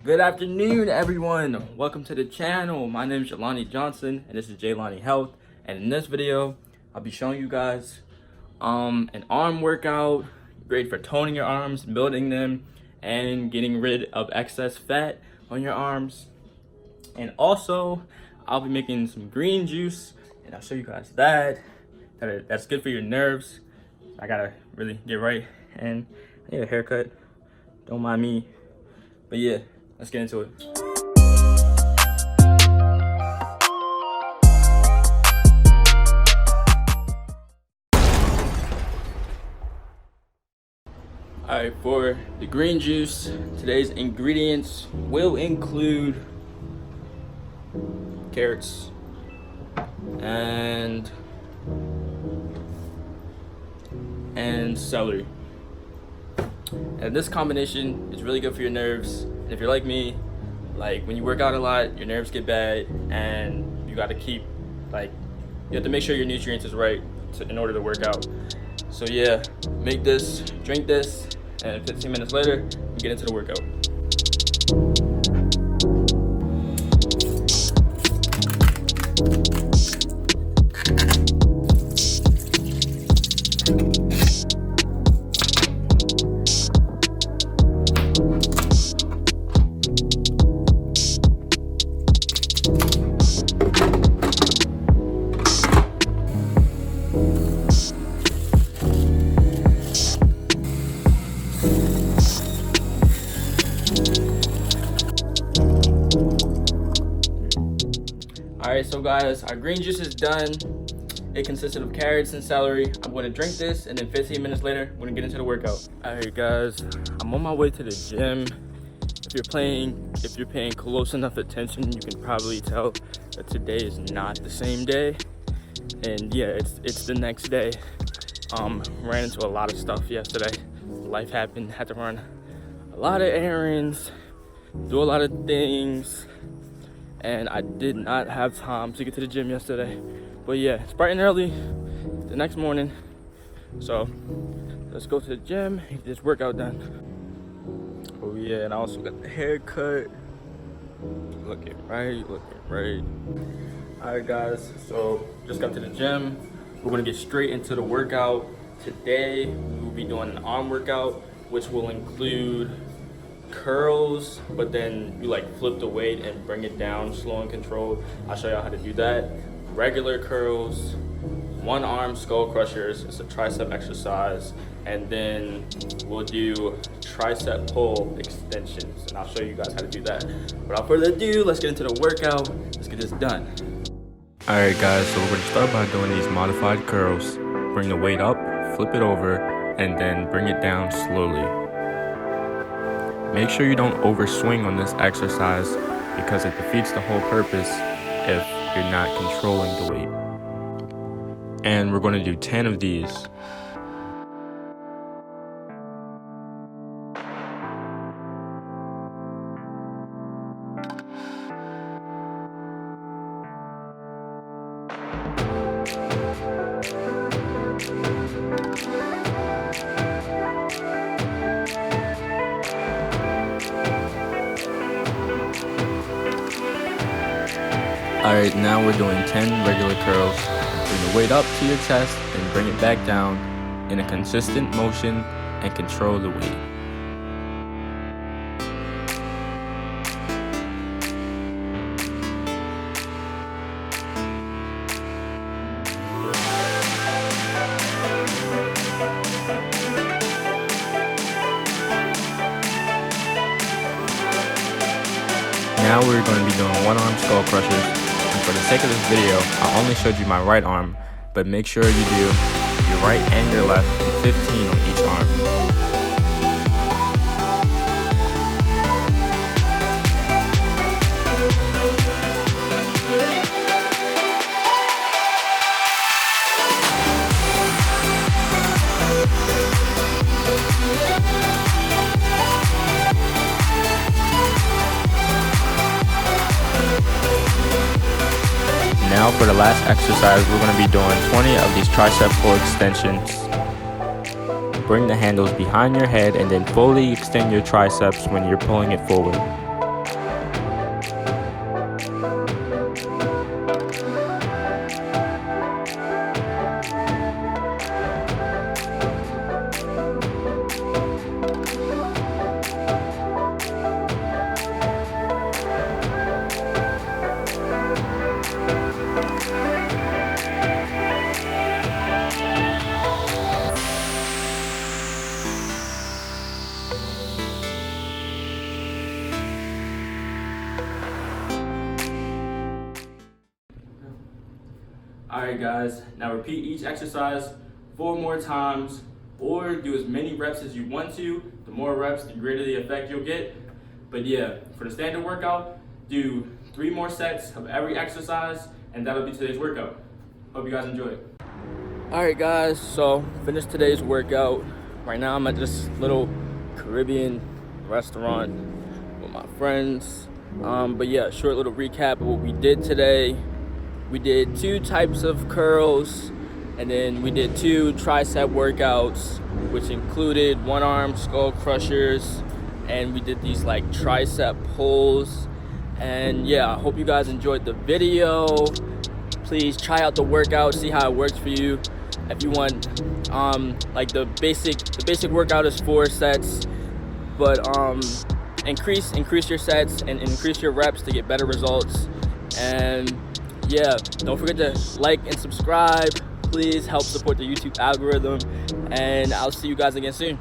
Good afternoon, everyone. Welcome to the channel. My name is jlani'health, and this is jlani'health. And in this video, I'll be showing you guys an arm workout, great for toning your arms, building them, and getting rid of excess fat on your arms. And also, I'll be making some green juice, and I'll show you guys that's good for your nerves. I gotta really get right, and I need a haircut. Don't mind me, but yeah. Let's get into it. Alright, for the green juice, today's ingredients will include carrots and celery. And this combination is really good for your nerves. And if you're like me, like when you work out a lot, your nerves get bad, and you got to keep, you have to make sure your nutrients is right in order to work out. So yeah, make this, drink this, and 15 minutes later, we get into the workout. Alright, so guys, our green juice is done. It consisted of carrots and celery. I'm going to drink this, and then 15 minutes later, we're going to get into the workout. Alright guys, I'm on my way to the gym. If you're paying close enough attention, you can probably tell that today is not the same day. And yeah, it's the next day. Ran into a lot of stuff yesterday. Life happened, had to run a lot of errands, do a lot of things. And I did not have time to get to the gym yesterday. But yeah, it's bright and early the next morning. So let's go to the gym and get this workout done. Oh yeah, and I also got the haircut. Looking right. Alright guys, so just got to the gym. We're gonna get straight into the workout. Today we will be doing an arm workout, which will include curls, but then you flip the weight and bring it down slow and controlled. I'll show y'all how to do that. Regular curls, one arm skull crushers, it's a tricep exercise, and then we'll do tricep pull extensions, and I'll show you guys how to do that. Without further ado, let's get into the workout. Let's get this done. Alright guys, so we're going to start by doing these modified curls. Bring the weight up, flip it over, and then bring it down slowly. Make sure you don't overswing on this exercise because it defeats the whole purpose if you're not controlling the weight. And we're going to do 10 of these. Alright, now we're doing 10 regular curls. Bring the weight up to your chest and bring it back down in a consistent motion and control the weight. Now we're going to be doing one arm skull crushers. For the sake of this video, I only showed you my right arm, but make sure you do your right and your left, 15 on each arm. Now for the last exercise, we're going to be doing 20 of these tricep pull extensions. Bring the handles behind your head and then fully extend your triceps when you're pulling it forward. All right, guys, now repeat each exercise 4 more times, or do as many reps as you want to. The more reps, the greater the effect you'll get. But yeah, for the standard workout, do 3 more sets of every exercise, and that'll be today's workout. Hope you guys enjoy it. All right, guys, so finished today's workout. Right now I'm at this little Caribbean restaurant with my friends. But yeah, short little recap of what we did today. We did 2 types of curls, and then we did 2 tricep workouts, which included 1-arm skull crushers, and we did these like tricep pulls. And yeah, I hope you guys enjoyed the video. Please try out the workout, see how it works for you. If you want, like the basic workout is 4 sets, but increase your sets and increase your reps to get better results. And yeah, don't forget to like and subscribe. Please help support the YouTube algorithm, and I'll see you guys again soon.